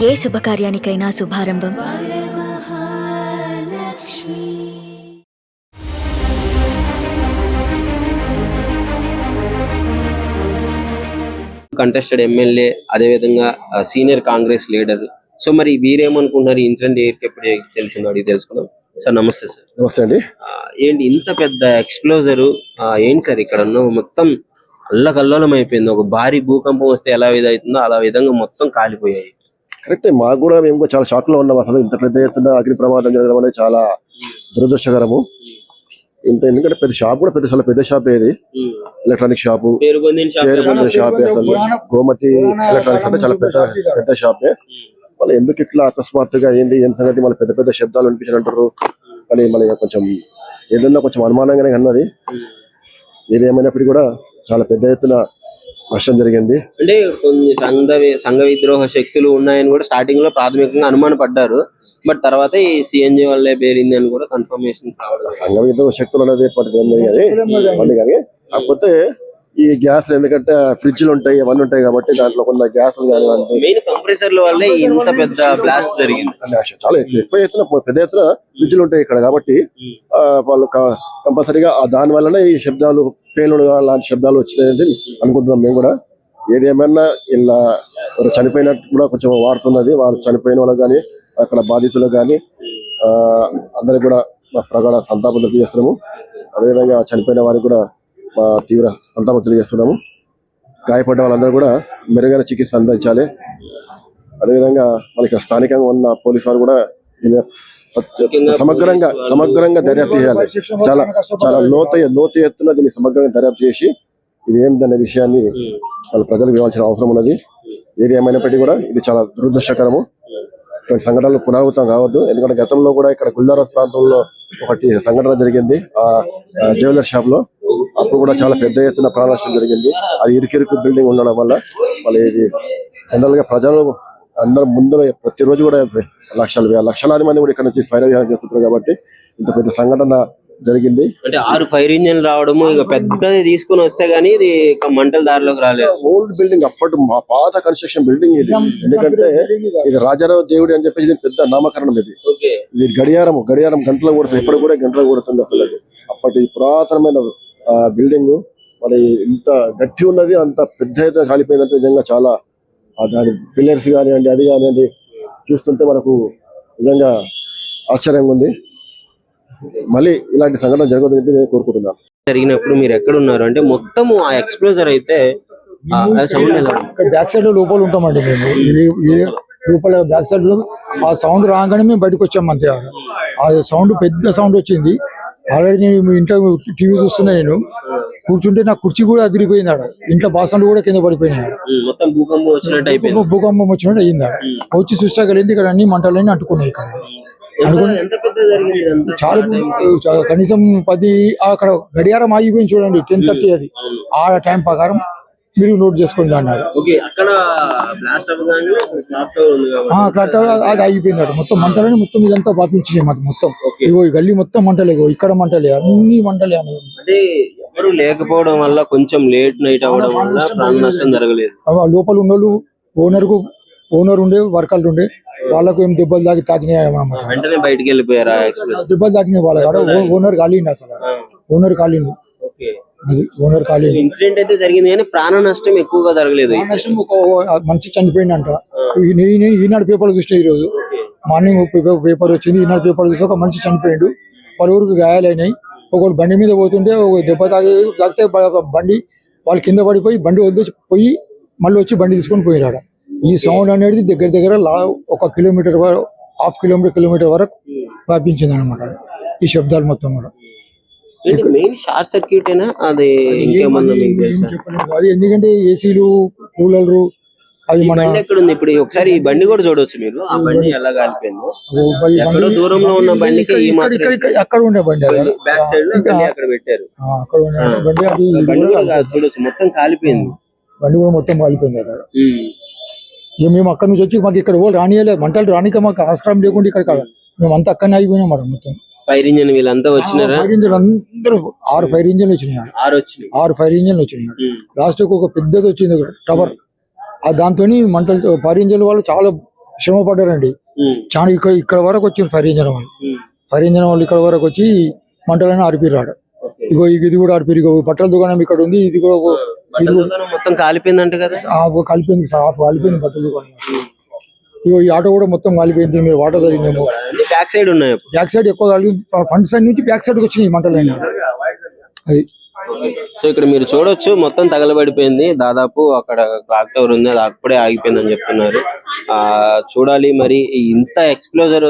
ఏ శుభకార్యానికైనా శుభారంభం contested MLA, అదే విధంగా senior Congress leader. So మరి వీరేమనుకుంటున్నారు? ఇన్సిడెంట్ ఎప్పుడు తెలిసిందో అడిగి తెలుసుకుందాం. సార్ నమస్తే. సార్ నమస్తే అండి. ఏంటి ఇంత పెద్ద ఎక్స్ప్లోజరు? ఏంటి సార్ ఇక్కడ ఉన్న మొత్తం అల్లకల్లోలం అయిపోయింది. ఒక భారీ భూకంపం వస్తే ఎలా విధవుతుందో అలా విధంగా మొత్తం కాలిపోయాయి. కరెక్టే, మాకు కూడా మేము కూడా చాలా షాక్ లో ఉన్నాం. అసలు ఇంత పెద్ద ఎత్తున అగ్ని ప్రమాదం జరగడం అనేది చాలా దురదృష్టకరము. ఎందుకంటే పెద్ద షాప్ కూడా చాలా పెద్ద షాప్, ఏది ఎలక్ట్రానిక్ షాపు, పేరు పొందిన షాపే. అసలు గోమతి ఎలక్ట్రానిక్స్ అంటే చాలా పెద్ద షాపే. మళ్ళీ ఎందుకు ఇట్లా అకస్మాత్తుగా ఏంది ఏం సంగతి, మళ్ళీ పెద్ద పెద్ద శబ్దాలు అనిపించినట్టు. కానీ మళ్ళీ కొంచెం ఏదన్నా కొంచెం అనుమానంగానే అన్నది. ఏది ఏమైనప్పటికీ కూడా చాలా పెద్ద ఎత్తున నష్టం జరిగింది. అంటే కొన్ని సంఘ విద్రోహ శక్తులు ఉన్నాయని కూడా స్టార్టింగ్ లో ప్రాథమికంగా అనుమాన పడ్డారు. బట్ తర్వాత ఈ సిఎన్జి వల్లే పేరింది అని కూడా కన్ఫర్మేషన్. సంఘ విద్రోహ శక్తులు అనేది కానీ కాకపోతే ఈ గ్యాస్లు, ఎందుకంటే ఫ్రిడ్జ్లు ఉంటాయి, అవన్నీ ఉంటాయి కాబట్టి దాంట్లో కొన్ని గ్యాస్లు కానివ్వండి, మెయిన్ కంప్రెసర్ల వల్లే ఇంత పెద్ద బ్లాస్ట్ జరిగింది. చాలా ఎక్కువ ఎత్తున పెద్ద ఎత్తున ఫ్రిడ్జ్లు ఉంటాయి ఇక్కడ కాబట్టి వాళ్ళు కంపల్సరీగా దాని వల్లనే ఈ శబ్దాలు, పేలుడు లాంటి శబ్దాలు వచ్చినాయని అనుకుంటున్నాం మేము కూడా. ఏది ఏమైనా ఇలా చనిపోయినట్టు కూడా కొంచెం వాడుతున్నది. వాళ్ళు చనిపోయిన వాళ్ళకి కానీ అక్కడ బాధితులకు కానీ అందరికి కూడా మా ప్రగాఢ సంతాపం తెలియజేస్తున్నాము. అదేవిధంగా చనిపోయిన వారికి కూడా మా తీవ్ర సంతాపం తెలియజేస్తున్నాము. గాయపడ్డ వాళ్ళందరూ కూడా మెరుగైన చికిత్స అందించాలి. అదేవిధంగా మనకి స్థానికంగా ఉన్న పోలీసు వారు కూడా సమగ్రంగా దర్యాప్తు చేయాలి. చాలా లోతు ఎత్తున దీన్ని సమగ్రంగా దర్యాప్తు చేసి ఇది ఏంటనే విషయాన్ని వాళ్ళ ప్రజలకు ఇవ్వాల్సిన అవసరం ఉన్నది. ఏది ఏమైనప్పటికీ కూడా ఇది చాలా దురదృష్టకరము. ఇటువంటి సంఘటనలు పునరావృతం కావద్దు. ఎందుకంటే గతంలో కూడా ఇక్కడ గుల్దారాస్ ప్రాంతంలో ఒకటి సంఘటన జరిగింది, ఆ జ్యువెలర్ షాప్ లో. అప్పుడు కూడా చాలా పెద్ద ఎత్తున ప్రాణ నష్టం జరిగింది. అది ఇరుకిరుకు బిల్డింగ్ ఉండడం వల్ల. మళ్ళీ ఇది జనరల్ గా ప్రజలు అందరం ముందు ప్రతిరోజు కూడా లక్షలాది మంది కూడా ఇక్కడ నుంచి ఫైర్ అభియానం చేస్తుంటారు కాబట్టి ఇంత పెద్ద సంఘటన జరిగింది. అంటే 6 ఫైర్ ఇంజిన్ రావడము, ఇక పెద్దది తీసుకుని వస్తే గానీ ఇది మంటల దారిలోకి రాలేదు. ఓల్డ్ బిల్డింగ్, అప్పటి పాత కన్స్ట్రక్షన్ బిల్డింగ్ ఇది. ఎందుకంటే ఇది రాజారావు దేవుడి అని చెప్పేసి పెద్ద నామకరణం ఇది. ఇది గడియారం గంటలు కూడుతుంది, ఎప్పుడు కూడా గంటలు కూడుతుంది. అసలు అది అప్పటి పురాతనమైన బిల్డింగ్. మరి ఇంత గట్టి ఉన్నది, అంత పెద్ద ఎత్తున కాలిపోయిందంటే నిజంగా చాలా దాని పిల్లర్స్ కానివ్వండి, అది కానివ్వండి చూస్తుంటే మనకు నిజంగా ఆశ్చర్యంగా ఉంది. మళ్ళీ ఇలాంటి సంఘటన జరగదని చెప్పి నేను కోరుకుంటున్నాను. జరిగినప్పుడు మీరు ఎక్కడ ఉన్నారు? అంటే మొత్తం ఆ ఎక్స్ప్లోజర్ అయితే బ్యాక్ సైడ్ లో లోపల ఉంటామండి మేము. ఇది లోపల బ్యాక్ సైడ్ లో ఆ సౌండ్ రాగానే మేము బయటకు వచ్చాము అంతే. ఆ సౌండ్ పెద్ద సౌండ్ వచ్చింది. ఆల్రెడీ నేను ఇంట్లో టీవీ చూస్తున్నా, నేను కూర్చుంటే నా కుర్చీ కూడా అదిరిపోయింది. ఆడ ఇంట్లో బాసనలు కూడా కింద పడిపోయినాయి. ఆడ భూకంపం వచ్చినట్టు అయింది. ఆడ వచ్చి సృష్టిగలింది. ఇక్కడ అన్ని మంటలన్నీ అంటుకున్నాయి. ఇక్కడ చాలా కనీసం 10 అక్కడ గడియారం ఆగిపోయింది చూడండి, 10:30 అది. ఆ టైం ప్రకారం మీరు నోట్ చేసుకోండి అన్నారు. క్లాక్ టవర్ అది ఆగిపోయింది. మొత్తం మంటలని మొత్తం ఇదంతా పాపించినాయి. మొత్తం ఇగో ఈ గల్లీ మొత్తం మంటలే, ఇక్కడ మంటలే, అన్ని మంటలే. అంటే ఎవరు లేకపోవడం వల్ల కొంచెం లేట్ నైట్ అవ్వడం వల్ల ప్రాణ నష్టం జరగలేదు. లోపల ఉన్నోళ్ళు ఓనర్ ఉండే, వర్కర్లు ఉండే, వాళ్ళకు ఏం దెబ్బలు తాకినాయి. వెంటనే బయటకు వెళ్ళిపోయారా? దెబ్బలు తాకినాయి వాళ్ళ కాడ. ఓనర్ కాలిండి, అసలు ఓనర్ కాలింది. అది ఓనర్ కాలింది. ఇన్సిడెంట్ అయితే జరిగింది కానీ ప్రాణ నష్టం ఎక్కువగా జరగలేదు. మనిషి చనిపోయింది అంట. నేను ఈనాడు పేపర్ చూసిన ఈ రోజు మార్నింగ్ పేపర్ వచ్చింది. ఈనాడు పేపర్ చూసి ఒక మనిషి చనిపోయిండు, పలువురికి గాయాలైనాయి. ఒకరు బండి మీద పోతుంటే ఒక దెబ్బ తాగితే బండి వాళ్ళు కింద పడిపోయి బండి వదిలేసి పోయి మళ్ళీ వచ్చి బండి తీసుకొని పోయినాడు. ఈ సౌండ్ అనేది దగ్గర 1 కిలోమీటర్ వరకు, ½ కిలోమీటర్ వరకు వ్యాపించింది అనమాట ఈ శబ్దాలు మొత్తం కూడా. మెయిన్ షార్ట్ సర్క్యూట్ అయినా అది ఇంకేమన్నా అది. ఎందుకంటే ఏసీలు, కూలర్లు అవి మన ఎక్కడ ఉంది ఇప్పుడు. ఒకసారి ఈ బండి కూడా చూడవచ్చు మీరు. ఆ బండి ఎలా కాలిపోయిందో, ఎక్కడో దూరంలో ఉన్న బండికి అక్కడ ఉండే బండి బ్యాక్ సైడ్ లో అక్కడ పెట్టారు. అక్కడ ఉండే బండి, అది బండి చూడొచ్చు మొత్తం కాలిపోయింది. బండి కూడా మొత్తం కాలిపోయింది అక్కడ. ఇక మేము అక్కడ నుంచి వచ్చి మాకు ఇక్కడ రానియలేదు, మంటలు రానిక మాకు ఆస్కారం లేకుండా ఇక్కడ మేము అంతా అక్కడనే ఆగిపోయినాం మాట. మొత్తం ఫైర్ ఇంజిన్ వీళ్ళంతా వచ్చినారా? ఫైర్ ఇంజిన్ అందరూ 6 ఫైర్ ఇంజిన్లు వచ్చినాయి. 6 ఫైర్ ఇంజిన్లు వచ్చినాయి. లాస్ట్ ఒక పెద్దది వచ్చింది టవర్. దాంతో మంటలు, ఫైర్ ఇంజిన్ వాళ్ళు చాలా శ్రమ పడ్డారండి. చాలా ఇక్కడ వరకు వచ్చింది ఫైర్ ఇంజన్ వాళ్ళు. ఫైర్ ఇంజన్ వాళ్ళు ఇక్కడ వరకు వచ్చి మంటలైనా ఆడిపిరాడు. ఇగో ఇది కూడా ఆడిపిరు. ఇగో బట్టల దుకాణం ఇక్కడ ఉంది. ఇది కూడా మొత్తం కాలిపోయిందంట కదా. కలిపింది కాలిపోయింది బట్టల దుకాణం. ఇగో ఈ ఆటో కూడా మొత్తం కాలిపోయింది. మీరు వాటర్ తగిలిందేమో. బ్యాక్ సైడ్ ఉన్నాయి. బ్యాక్ సైడ్ ఎక్కువ కలిగింది. ఫ్రంట్ సైడ్ నుంచి బ్యాక్ సైడ్ వచ్చినాయి మంటలైనా. అది సో ఇక్కడ మీరు చూడొచ్చు మొత్తం తగలబడిపోయింది. దాదాపు అక్కడ క్లాక్ టవర్ ఉంది, అది అప్పుడే ఆగిపోయిందని చెప్తున్నారు. చూడాలి మరి ఇంత ఎక్స్ప్లోజర్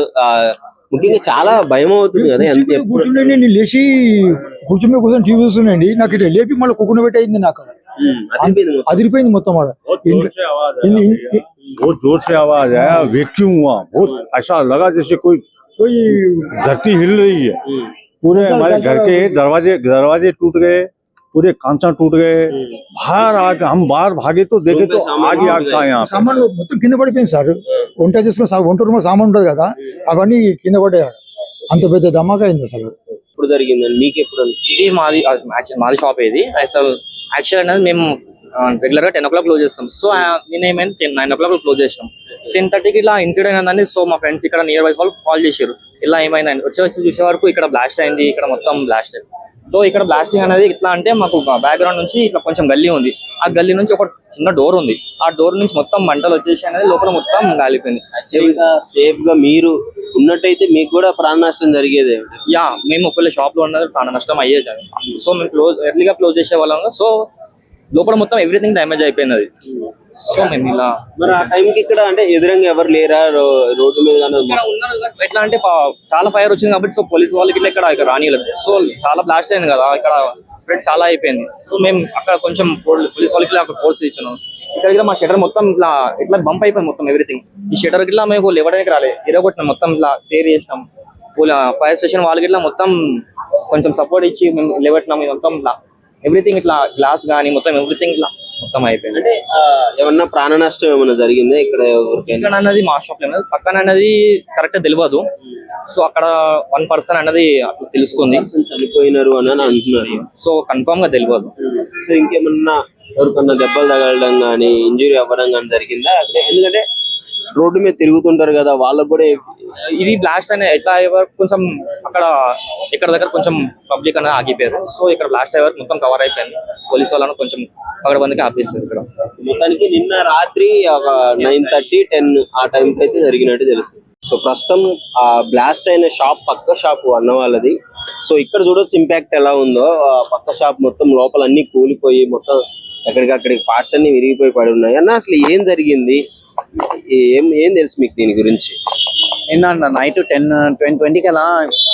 ముఖ్యంగా చాలా భయం అవుతుంది కదా. ఎంత కూర్చుండే నేను లేచి కూర్చొని టీవీ చూస్తున్నాండి. నాకు ఇట్లా లేపి మళ్ళీ కుక్కున పెట్టయింది. నాకు అదిరిపోయింది మొత్తం. ఆడ बहुत जोर से आवाज आया, वैक्यूम हुआ, बहुत ऐसा लगा जैसे कोई धरती हिल रही है. पूरे हमारे घर के दरवाजे टूट गए, पूरे कांचा टूट गए. बाहर आके हम बाहर भागे तो देखे तो आगे आग था. यहाँ సామాన్ మొత్తం కింద పడిపోయింది సార్. వంట చేసుకుని వంట రూమ్ సామాన్ ఉంటది కదా, అవన్నీ కింద పడ్డాయి. అంత పెద్ద ధమాకా అయింది అసలు. ఇప్పుడు జరిగిందండి మీకు ఎప్పుడు? ఇది మాది షాప్. ఇది అసలు యాక్చువల్ అనేది మేము రెగ్యులర్ గా 10 o'clock క్లోజ్ చేస్తాం. సో నేను ఏమైంది 9 o'clock క్లోజ్ చేసినాం. 10:30కి ఇలా ఇన్సిడెంట్ అయిందని సో మా ఫ్రెండ్స్ ఇక్కడ నియర్ బై వాళ్ళు కాల్ చేశారు. ఇలా ఏమైందని వచ్చేసి చూసే వరకు ఇక్కడ బ్లాస్ట్ అయింది. ఇక్కడ మొత్తం బ్లాస్ట్ అయింది. సో ఇక్కడ బ్లాస్టింగ్ అనేది ఇట్లా అంటే మాకు బ్యాక్గ్రౌండ్ నుంచి ఇట్లా కొంచెం గల్లీ ఉంది. ఆ గల్లీ నుంచి ఒక చిన్న డోర్ ఉంది. ఆ డోర్ నుంచి మొత్తం మంటలు వచ్చేసి అనేది లోపల మొత్తం కాలిపోయింది. సేఫ్ గా మీరు ఉన్నట్టయితే మీకు కూడా ప్రాణ నష్టం జరిగేది. యా, మేము ఒకవేళ షాప్ లో ఉన్నది ప్రాణ నష్టం అయ్యేది. సో మేము ఎర్లీగా క్లోజ్ చేసే వాళ్ళం. సో లోపల మొత్తం ఎవ్రీథింగ్ డ్యామేజ్ అయిపోయింది. అది సో మేము ఇలా మరి ఆ టైంకి ఇక్కడ అంటే ఎదురంగా ఎవరు లేరా రోడ్డు మీద? ఎట్లా అంటే చాలా ఫైర్ వచ్చింది కాబట్టి సో పోలీస్ వాళ్ళకి ఇట్లా ఇక్కడ రానియలేదు. సో చాలా బ్లాస్ట్ అయింది కదా, ఇక్కడ స్ప్రెడ్ చాలా అయిపోయింది. సో మేము అక్కడ కొంచెం పోలీస్ వాళ్ళకి అక్కడ ఫోర్స్ ఇచ్చినాం. ఇక్కడ మా షటర్ మొత్తం ఇట్లా బంప్ అయిపోయింది మొత్తం ఎవ్రీథింగ్. ఈ షటర్ గిట్లా మేము లేవడానికి రాలేదు, ఇరగొట్టినాం మొత్తం. ఇట్లా టేర్ చేసినాం. ఫైర్ స్టేషన్ వాళ్ళకి ఇట్లా మొత్తం కొంచెం సపోర్ట్ ఇచ్చి మేము లేవట్టినాం. మొత్తం ఇట్లా ఎవ్రీథింగ్ ఇట్లా గ్లాస్ గానీ మొత్తం ఎవ్రీథింగ్ ఇట్లా మొత్తం అయిపోయింది. అంటే ఏమన్నా ప్రాణ నష్టం ఏమన్నా జరిగిందా ఇక్కడ? ఇక్కడ అన్నది మా షాప్ లో పక్కన అన్నది కరెక్ట్ తెలియదు. సో అక్కడ 1 person అన్నది అట్లా తెలుస్తుంది చనిపోయినారు అని అంటున్నారు. సో కన్ఫర్మ్ గా తెలియదు. సో ఇంకేమన్నా ఎవరికన్నా దెబ్బలు తగలడం కానీ ఇంజురీ అవ్వడం కానీ జరిగిందా అక్కడ? ఎందుకంటే రోడ్డు మీద తిరుగుతుంటారు కదా, వాళ్ళకు కూడా ఇది బ్లాస్ట్ అనేది ఎట్లా అయ్యే వరకు కొంచెం అక్కడ ఇక్కడ దగ్గర కొంచెం పబ్లిక్ అనేది ఆగిపోయారు. సో ఇక్కడ బ్లాస్ట్ అయ్యే వరకు మొత్తం కవర్ అయిపోయింది. పోలీస్ వాళ్ళను కొంచెం పగడబందికి ఆపేస్తారు ఇక్కడ. మొత్తానికి నిన్న రాత్రి ఒక 9:30, 10 ఆ టైంకి అయితే జరిగినట్టు తెలుసు. సో ప్రస్తుతం ఆ బ్లాస్ట్ అయిన షాప్ పక్క షాప్ అన్న వాళ్ళది. సో ఇక్కడ చూడొచ్చు ఇంపాక్ట్ ఎలా ఉందో. పక్క షాప్ మొత్తం లోపల అన్ని కూలిపోయి మొత్తం ఎక్కడికక్కడికి పార్ట్స్ అన్ని విరిగిపోయి పడి ఉన్నాయి. అన్న అసలు ఏం జరిగింది, ఏం తెలుసు మీకు దీని గురించి? నిన్న నైట్ 10-20కి అలా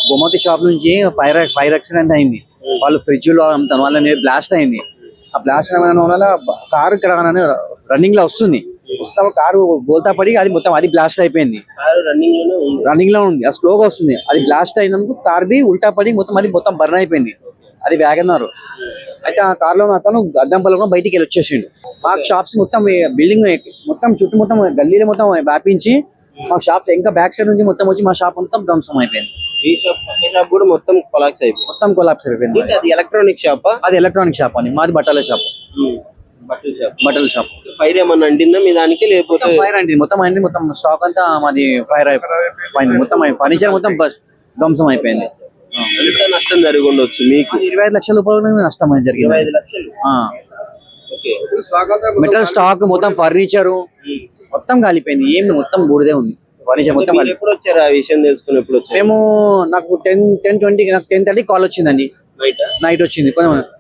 గోమతి షాప్ నుంచి ఫైర్ యాక్సిడెంట్ అయింది. వాళ్ళు ఫ్రిడ్జ్ లో అమ్ముతాను వాళ్ళని బ్లాస్ట్ అయింది. ఆ బ్లాస్ట్ అయిన వల్ల కారు ఇక్కడ రన్నింగ్ లో వస్తుంది. కారు బోల్తా పడి అది మొత్తం అది బ్లాస్ట్ అయిపోయింది. రన్నింగ్ లో ఉంది, అది స్లోగా వస్తుంది. అది బ్లాస్ట్ అయినందుకు కార్ బి ఉల్టా పడి మొత్తం బర్న్ అయిపోయింది. అది వ్యాగనర్. అయితే ఆ కార్ లో అతను అద్దం పలుకుని బయటికి వెళ్ళి వచ్చేసిండు. మా షాప్స్ మొత్తం బిల్డింగ్ మొత్తం చుట్టూ మొత్తం గల్లీలో మొత్తం వ్యాపించి మా షాప్ ఇంకా బ్యాక్ సైడ్ నుంచి మొత్తం వచ్చి మా షాప్ మొత్తం ధ్వంసం అయిపోయింది. ఈ షాప్ కూడా మొత్తం కొలాప్స్ అయిపోయింది. మొత్తం కొలాప్స్ అయిపోయింది. అది ఎలక్ట్రానిక్ షాప్? అది ఎలక్ట్రానిక్ షాప్ అని. మాది బట్టల షాప్. బట్టల షాప్. ఫైర్ ఏమన్నా అంటిందా మీ దానికి? లేకపోతే ఫైర్ అండి మొత్తం స్టాక్ అంతా మాది ఫైర్ అయిపోయింది. మొత్తం ఫర్నిచర్ మొత్తం ధ్వంసం అయిపోయింది. ఎంత నష్టం జరిగి ఉండొచ్చు మీకు? 25 లక్షల రూపాయలు నష్టం అనేది జరిగింది. 25 లక్షలు. మెటల్ స్టాక్ మొత్తం ఫర్నిచర్ మొత్తం కాలిపోయింది. ఏమి మొత్తం బూడిదే ఉంది. ఫర్నిచర్ మొత్తం. ఎప్పుడు వచ్చారు ఆ విషయం తెలుసుకుని? ఎప్పుడు వచ్చారు? మేము నాకు 10:20 నాకు 10:30 కాల్ వచ్చిందండి. నైట్ వచ్చింది.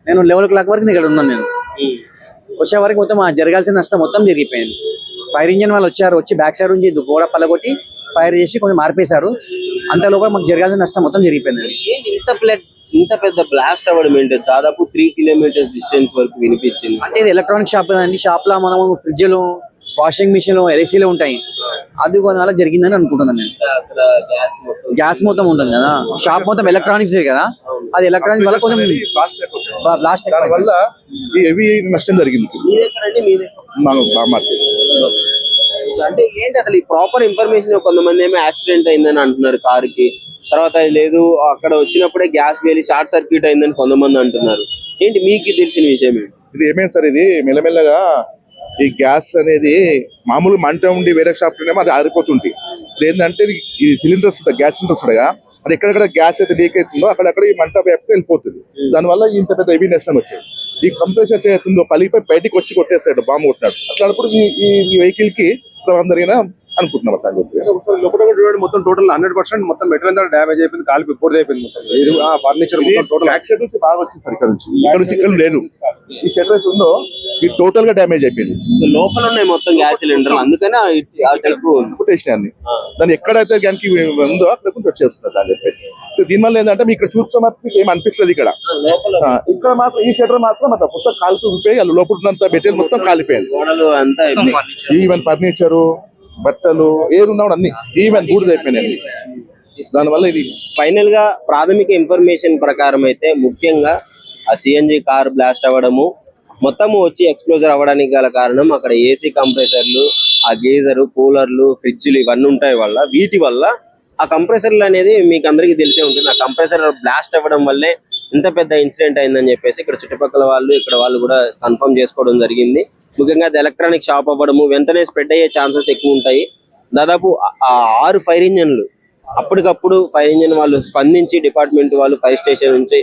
నేను 11 o'clock వరకు ఇక్కడ ఉన్నాను. నేను వచ్చే వరకు మొత్తం జరగాల్సిన నష్టం మొత్తం జరిగిపోయింది. ఫైర్ ఇంజన్ వాళ్ళు వచ్చి బ్యాక్ సైడ్ నుంచి గోడ పల్లగొట్టి ఫైర్ చేసి కొంచెం మార్పేశారు. అంత లోపల మాకు జరగాల్సిన నష్టం మొత్తం జరిగిపోయింది. ఇంత పెద్ద బ్లాస్ట్ అవ్వడం ఏంటి? దాదాపు 3 kilometers డిస్టెన్స్ వరకు వినిపించింది. అంటే ఇది ఎలక్ట్రానిక్ షాప్ అండి. షాప్ లో మనం ఫ్రిడ్జ్లు, వాషింగ్ మిషన్, ఏసీలు ఉంటాయి. అది కొనాల జరిగిందని అనుకుంటున్నాను నేను. గ్యాస్ మొత్తం ఉంటుంది కదా, షాప్ మొత్తం ఎలక్ట్రానిక్స్ కదా. అది ఎలక్ట్రానిక్ వల్ల కొంచెం బ్లాస్ట్ వల్ల హెవీ నష్టం జరిగింది. అంటే ఏంటి అసలు ఈ ప్రాపర్ ఇన్ఫర్మేషన్? కొంతమంది ఏమో యాక్సిడెంట్ అయిందని అంటున్నారు కారుకి, తర్వాత లేదు అక్కడ వచ్చినప్పుడే గ్యాస్ వేలి షార్ట్ సర్క్యూట్ అయిందని కొంతమంది అంటున్నారు. ఏంటి మీకు తెలిసిన విషయం ఏంటి? ఇది ఏమైంది సార్, ఇది మెల్లమెల్లగా ఈ గ్యాస్ అనేది మామూలు మంట ఉండి వేరే షాప్ లోనేమో అది ఆరిపోతుంది. ఇది ఏంటంటే ఈ సిలిండర్స్ ఉంటాయి, గ్యాస్ సిలిండర్స్ ఉండగా అది ఎక్కడెక్కడ గ్యాస్ అయితే లీక్ అవుతుందో అక్కడక్కడ ఈ మంట వ్యాప్తి వెళ్ళిపోతుంది. దానివల్ల ఇంత పెద్ద హెవీ నష్టం వచ్చేది. ఈ కంప్రెషర్స్ ఏతుందో పలిగిపోయి బయటికి వచ్చి కొట్టేస్తాడు, బాంబు కొట్టినాడు. అట్లాంటప్పుడు ఈ వెహికల్ కి ప్రమాదం జరిగిన అనుకుంటున్నాం. అట్లా అని చెప్పి లోపల మొత్తం టోటల్ 100% మొత్తం మెటీరియల్ అంతా డ్యామేజ్ అయిపోయింది, కాలిపోయి పూర్తి అయిపోయింది మొత్తం. ఇది ఫర్నిచర్ టోటల్ బ్యాక్ సైడ్ నుంచి బాగా వచ్చింది సార్. ఇక్కడ నుంచి ఇక్కడ లేదు. ఈ షెటర్ అయితే ఉందో ఇది టోటల్ గా డ్యామేజ్ అయిపోయింది. లోపల ఉన్నాయి మొత్తం గ్యాస్ సిలిండర్, అందుకనే ఆ టైప్ కొట్టేసినాన్ని దాన్ని ఎక్కడైతే దానికి ఉందో అక్కడ కొంచెం వచ్చేస్తుంది అని చెప్పి. దీనివల్ల ఏంటంటే మీకు ఇక్కడ చూస్తే మాత్రం మీకు ఏం అనిపిస్తుంది. ఇక్కడ ఇక్కడ మాత్రం ఈ షెటర్ మాత్రం మొత్తం కాలిపోయి లోపల ఉన్నంత మెటీరియల్ మొత్తం కాలిపోయింది. గోడలు అంతా ఈవెన్ ఫర్నిచరు, బట్టలు ఏది ఉన్నా కూడా అన్ని ఈవెన్ బూడిద అయిపోయినాయి. దానివల్ల ఇది ఫైనల్ గా ప్రాథమిక ఇన్ఫర్మేషన్ ప్రకారం అయితే ముఖ్యంగా ఆ సిఎన్జి కార్ బ్లాస్ట్ అవ్వడము, మొత్తము వచ్చి ఎక్స్ప్లోజర్ అవ్వడానికి గల కారణం అక్కడ ఏసీ కంప్రెసర్లు, ఆ గీజరు, కూలర్లు, ఫ్రిడ్జ్లు ఇవన్నీ ఉంటాయి వల్ల, వీటి వల్ల ఆ కంప్రెసర్లు అనేది మీకు అందరికీ తెలిసే ఉంటుంది. ఆ కంప్రెసర్ బ్లాస్ట్ అవ్వడం వల్లే ఇంత పెద్ద ఇన్సిడెంట్ అయిందని చెప్పేసి ఇక్కడ చుట్టుపక్కల వాళ్ళు, ఇక్కడ వాళ్ళు కూడా కన్ఫర్మ్ చేసుకోవడం జరిగింది. ముఖ్యంగా అది ఎలక్ట్రానిక్ షాప్ అవ్వడము, వెంటనే స్ప్రెడ్ అయ్యే ఛాన్సెస్ ఎక్కువ ఉంటాయి. దాదాపు 6 ఫైర్ ఇంజన్లు అప్పటికప్పుడు ఫైర్ ఇంజన్ వాళ్ళు స్పందించి, డిపార్ట్మెంట్ వాళ్ళు ఫైర్ స్టేషన్ నుంచి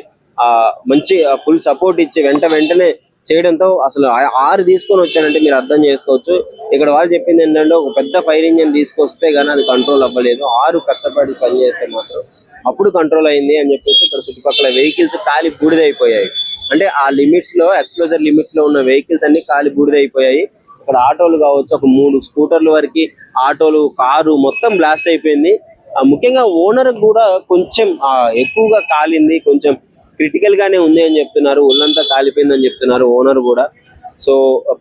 మంచి ఫుల్ సపోర్ట్ ఇచ్చి వెంటనే చేయడంతో అసలు 6 తీసుకొని వచ్చానంటే మీరు అర్థం చేసుకోవచ్చు. ఇక్కడ వాళ్ళు చెప్పింది ఏంటంటే ఒక పెద్ద ఫైర్ ఇంజన్ తీసుకొస్తే గానీ అది కంట్రోల్ అవ్వలేదు, 6 కష్టపడి పని చేస్తే మాత్రం అప్పుడు కంట్రోల్ అయింది అని చెప్పేసి ఇక్కడ చుట్టుపక్కల వెహికల్స్ కాలి బూడిదైపోయాయి. అంటే ఆ లిమిట్స్ లో, ఎక్స్ప్లోజర్ లిమిట్స్ లో ఉన్న వెహికల్స్ అన్ని కాలి బూడిదైపోయాయి. ఇక్కడ ఆటోలు కావచ్చు, ఒక 3 స్కూటర్ల వరకు, ఆటోలు, కారు మొత్తం బ్లాస్ట్ అయిపోయింది. ముఖ్యంగా ఓనర్ కూడా కొంచెం ఎక్కువగా కాలింది, కొంచెం క్రిటికల్ గానే ఉంది అని చెప్తున్నారు. ఒళ్ళంతా కాలిపోయింది అని చెప్తున్నారు ఓనర్ కూడా. సో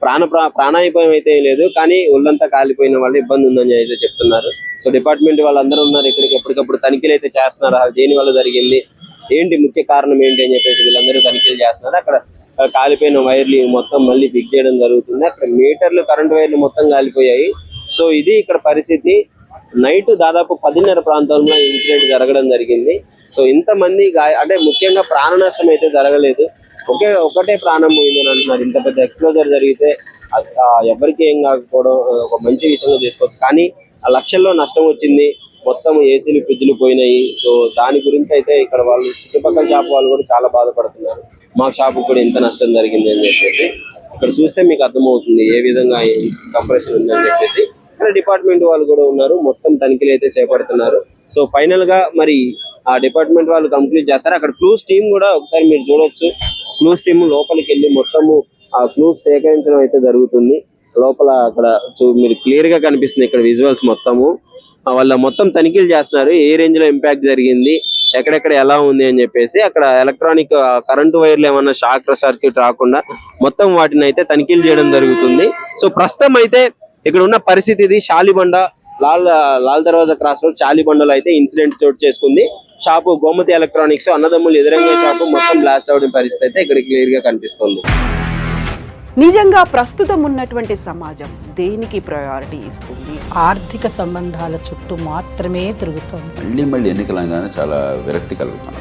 ప్రాణాపాయం అయితే లేదు, కానీ ఒళ్ళంతా కాలిపోయిన వాళ్ళు ఇబ్బంది ఉందని అయితే చెప్తున్నారు. సో డిపార్ట్మెంట్ వాళ్ళందరూ ఉన్నారు ఇక్కడికి, ఎప్పటికప్పుడు తనిఖీలు అయితే చేస్తున్నారు. దేని వల్ల జరిగింది, ఏంటి ముఖ్య కారణం ఏంటి అని చెప్పేసి వీళ్ళందరూ తనిఖీలు చేస్తున్నారు. అక్కడ కాలిపోయిన వైర్లు మొత్తం మళ్ళీ ఫిక్స్ చేయడం జరుగుతుంది. అక్కడ మీటర్లు, కరెంట్ వైర్లు మొత్తం కాలిపోయాయి. సో ఇది ఇక్కడ పరిస్థితి. నైట్ దాదాపు 10:30 ప్రాంతంలో ఇన్సిడెంట్ జరగడం జరిగింది. సో ఇంతమంది అంటే ముఖ్యంగా ప్రాణ నష్టం అయితే జరగలేదు, ఒకటే ప్రాణం పోయిందని అంటున్నారు. ఇంత పెద్ద ఎక్స్ప్లోజర్ జరిగితే ఎవరికి ఏం కాకపోవడం ఒక మంచి విషయంగా తీసుకోవచ్చు, కానీ ఆ లక్షల్లో నష్టం వచ్చింది. మొత్తం ఏసీలు, ఫ్రిడ్జ్లు పోయినాయి. సో దాని గురించి అయితే ఇక్కడ వాళ్ళు, చుట్టుపక్కల షాప్ వాళ్ళు కూడా చాలా బాధపడుతున్నారు. మా షాప్ కూడా ఇంత నష్టం జరిగింది అని చెప్పేసి. ఇక్కడ చూస్తే మీకు అర్థమవుతుంది ఏ విధంగా కంప్రెషన్ ఉందని చెప్పేసి. ఇక్కడ డిపార్ట్మెంట్ వాళ్ళు కూడా ఉన్నారు, మొత్తం తనిఖీలు అయితే చేపడుతున్నారు. సో ఫైనల్ గా మరి ఆ డిపార్ట్మెంట్ వాళ్ళు కంప్లీట్ చేస్తారు. అక్కడ క్లూస్ టీమ్ కూడా ఒకసారి మీరు చూడొచ్చు. క్లూస్ టీమ్ లోపలికి వెళ్ళి మొత్తము ఆ క్లూస్ సేకరించడం అయితే జరుగుతుంది. లోపల అక్కడ మీరు క్లియర్ గా కనిపిస్తుంది ఇక్కడ విజువల్స్ మొత్తము. వాళ్ళ మొత్తం తనిఖీలు చేస్తున్నారు, ఏ రేంజ్ లో ఇంపాక్ట్ జరిగింది, ఎక్కడెక్కడ ఎలా ఉంది అని చెప్పేసి. అక్కడ ఎలక్ట్రానిక్ కరెంటు వైర్లు ఏమన్నా షార్ట్ సర్క్యూట్ రాకుండా మొత్తం వాటిని అయితే తనిఖీలు చేయడం జరుగుతుంది. సో ప్రస్తుతం అయితే ఇక్కడ ఉన్న పరిస్థితి ఇది. షాలిబండ లాల్ దర్వాజా క్రాస్ రోడ్ షాలిబండలో అయితే ఇన్సిడెంట్ చోటు చేసుకుంది. షాపు గోమతి ఎలక్ట్రానిక్స్, అన్నదమ్ములు ఎదురంగా షాపు మొత్తం బ్లాస్ట్ అవడం పరిస్థితి అయితే ఇక్కడ క్లియర్ గా కనిపిస్తుంది. నిజంగా ప్రస్తుతం ఉన్నటువంటి సమాజం దేనికి ప్రయారిటీ ఇస్తుంది? ఆర్థిక సంబంధాల చుట్టూ మాత్రమే తిరుగుతోంది. మళ్ళీ ఎన్నికలంగానే చాలా విరక్తి కలుగుతాం.